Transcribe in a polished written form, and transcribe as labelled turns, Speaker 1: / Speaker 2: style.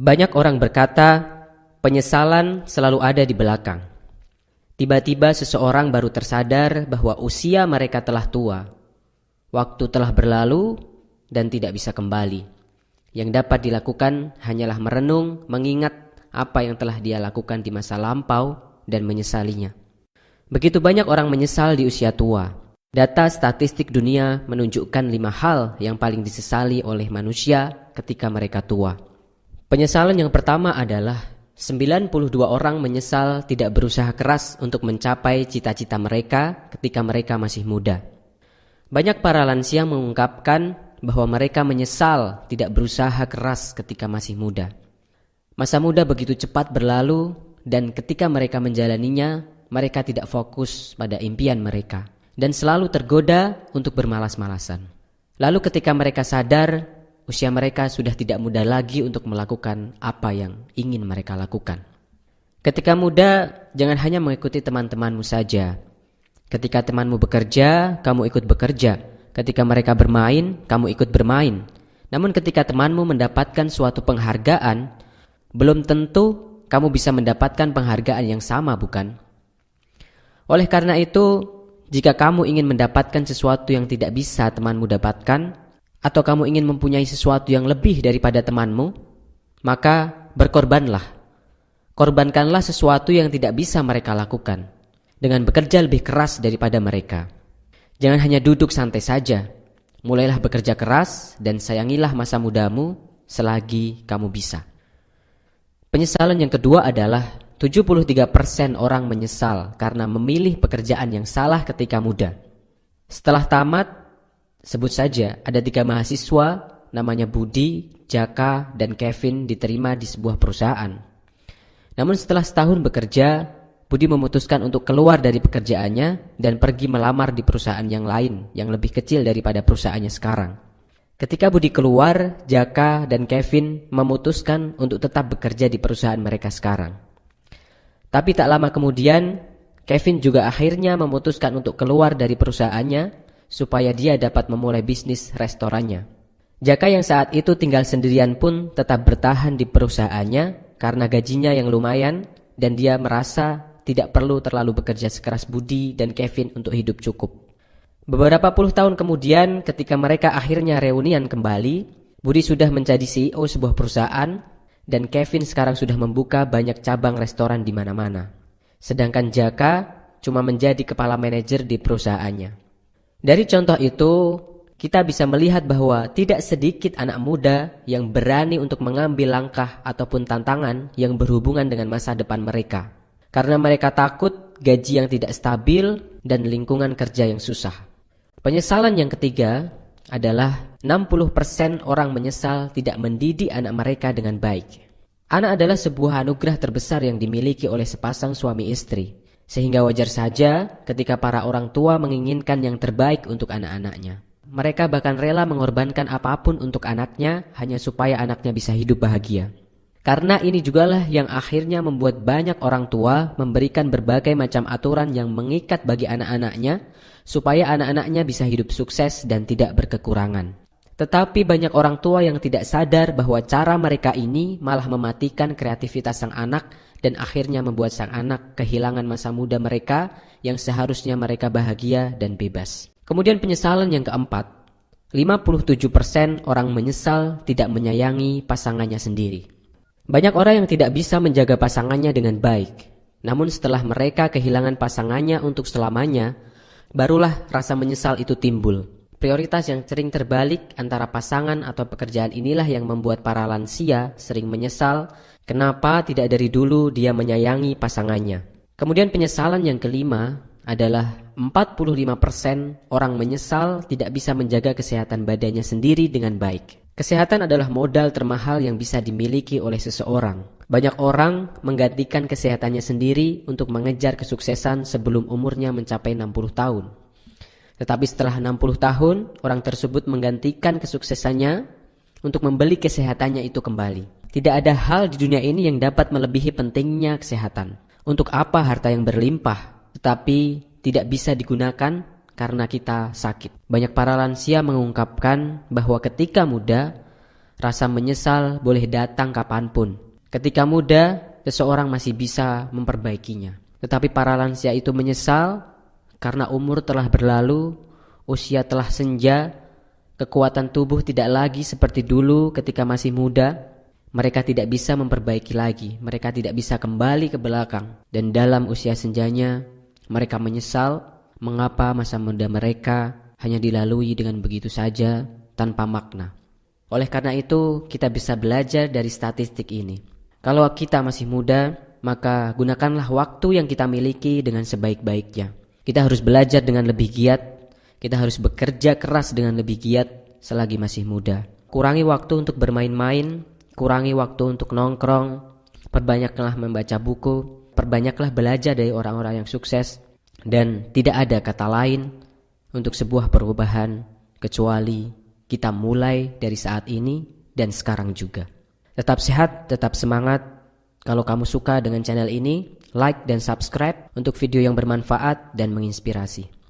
Speaker 1: Banyak orang berkata, penyesalan selalu ada di belakang. Tiba-tiba seseorang baru tersadar bahwa usia mereka telah tua. Waktu telah berlalu dan tidak bisa kembali. Yang dapat dilakukan hanyalah merenung, mengingat apa yang telah dia lakukan di masa lampau dan menyesalinya. Begitu banyak orang menyesal di usia tua. Data statistik dunia menunjukkan 5 hal yang paling disesali oleh manusia ketika mereka tua. Penyesalan yang pertama adalah 92 orang menyesal tidak berusaha keras untuk mencapai cita-cita mereka ketika mereka masih muda. Banyak para lansia mengungkapkan bahwa mereka menyesal tidak berusaha keras ketika masih muda. Masa muda begitu cepat berlalu dan ketika mereka menjalaninya, mereka tidak fokus pada impian mereka dan selalu tergoda untuk bermalas-malasan. Lalu ketika mereka sadar, usia mereka sudah tidak muda lagi untuk melakukan apa yang ingin mereka lakukan. Ketika muda, jangan hanya mengikuti teman-temanmu saja. Ketika temanmu bekerja, kamu ikut bekerja. Ketika mereka bermain, kamu ikut bermain. Namun ketika temanmu mendapatkan suatu penghargaan, belum tentu kamu bisa mendapatkan penghargaan yang sama, bukan? Oleh karena itu, jika kamu ingin mendapatkan sesuatu yang tidak bisa temanmu dapatkan, atau kamu ingin mempunyai sesuatu yang lebih daripada temanmu, maka berkorbanlah. Korbankanlah sesuatu yang tidak bisa mereka lakukan, dengan bekerja lebih keras daripada mereka. Jangan hanya duduk santai saja. Mulailah bekerja keras dan sayangilah masa mudamu selagi kamu bisa. Penyesalan yang kedua adalah 73% orang menyesal karena memilih pekerjaan yang salah ketika muda. Setelah tamat, sebut saja ada 3 mahasiswa namanya Budi, Jaka, dan Kevin diterima di sebuah perusahaan. Namun setelah setahun bekerja, Budi memutuskan untuk keluar dari pekerjaannya dan pergi melamar di perusahaan yang lain yang lebih kecil daripada perusahaannya sekarang. Ketika Budi keluar, Jaka dan Kevin memutuskan untuk tetap bekerja di perusahaan mereka sekarang. Tapi tak lama kemudian, Kevin juga akhirnya memutuskan untuk keluar dari perusahaannya supaya dia dapat memulai bisnis restorannya. Jaka yang saat itu tinggal sendirian pun tetap bertahan di perusahaannya karena gajinya yang lumayan dan dia merasa tidak perlu terlalu bekerja sekeras Budi dan Kevin untuk hidup cukup. Beberapa puluh tahun kemudian ketika mereka akhirnya reunian kembali, Budi sudah menjadi CEO sebuah perusahaan dan Kevin sekarang sudah membuka banyak cabang restoran di mana-mana. Sedangkan Jaka cuma menjadi kepala manajer di perusahaannya. Dari contoh itu, kita bisa melihat bahwa tidak sedikit anak muda yang berani untuk mengambil langkah ataupun tantangan yang berhubungan dengan masa depan mereka. Karena mereka takut gaji yang tidak stabil dan lingkungan kerja yang susah. Penyesalan yang ketiga adalah 60% orang menyesal tidak mendidik anak mereka dengan baik. Anak adalah sebuah anugerah terbesar yang dimiliki oleh sepasang suami istri. Sehingga wajar saja ketika para orang tua menginginkan yang terbaik untuk anak-anaknya. Mereka bahkan rela mengorbankan apapun untuk anaknya hanya supaya anaknya bisa hidup bahagia. Karena ini jugalah yang akhirnya membuat banyak orang tua memberikan berbagai macam aturan yang mengikat bagi anak-anaknya supaya anak-anaknya bisa hidup sukses dan tidak berkekurangan. Tetapi banyak orang tua yang tidak sadar bahwa cara mereka ini malah mematikan kreativitas sang anak dan akhirnya membuat sang anak kehilangan masa muda mereka yang seharusnya mereka bahagia dan bebas. Kemudian penyesalan yang keempat, 57% orang menyesal tidak menyayangi pasangannya sendiri. Banyak orang yang tidak bisa menjaga pasangannya dengan baik. Namun setelah mereka kehilangan pasangannya untuk selamanya, barulah rasa menyesal itu timbul. Prioritas yang sering terbalik antara pasangan atau pekerjaan inilah yang membuat para lansia sering menyesal kenapa tidak dari dulu dia menyayangi pasangannya. Kemudian penyesalan yang kelima adalah 45% orang menyesal tidak bisa menjaga kesehatan badannya sendiri dengan baik. Kesehatan adalah modal termahal yang bisa dimiliki oleh seseorang. Banyak orang menggantikan kesehatannya sendiri untuk mengejar kesuksesan sebelum umurnya mencapai 60 tahun. Tetapi setelah 60 tahun, orang tersebut menggantikan kesuksesannya untuk membeli kesehatannya itu kembali. Tidak ada hal di dunia ini yang dapat melebihi pentingnya kesehatan. Untuk apa harta yang berlimpah, tetapi tidak bisa digunakan karena kita sakit. Banyak para lansia mengungkapkan bahwa ketika muda, Rasa menyesal boleh datang kapanpun. Ketika muda, seseorang masih bisa memperbaikinya. Tetapi para lansia itu menyesal karena umur telah berlalu, usia telah senja, kekuatan tubuh tidak lagi seperti dulu ketika masih muda. Mereka tidak bisa memperbaiki lagi, mereka tidak bisa kembali ke belakang. Dan dalam usia senjanya, mereka menyesal mengapa masa muda mereka hanya dilalui dengan begitu saja tanpa makna. Oleh karena itu, kita bisa belajar dari statistik ini. Kalau kita masih muda, maka gunakanlah waktu yang kita miliki dengan sebaik-baiknya. Kita harus belajar dengan lebih giat, kita harus bekerja keras dengan lebih giat selagi masih muda. Kurangi waktu untuk bermain-main, kurangi waktu untuk nongkrong, perbanyaklah membaca buku, perbanyaklah belajar dari orang-orang yang sukses, dan tidak ada kata lain untuk sebuah perubahan kecuali kita mulai dari saat ini dan sekarang juga. Tetap sehat, tetap semangat. Kalau kamu suka dengan channel ini, like dan subscribe untuk video yang bermanfaat dan menginspirasi.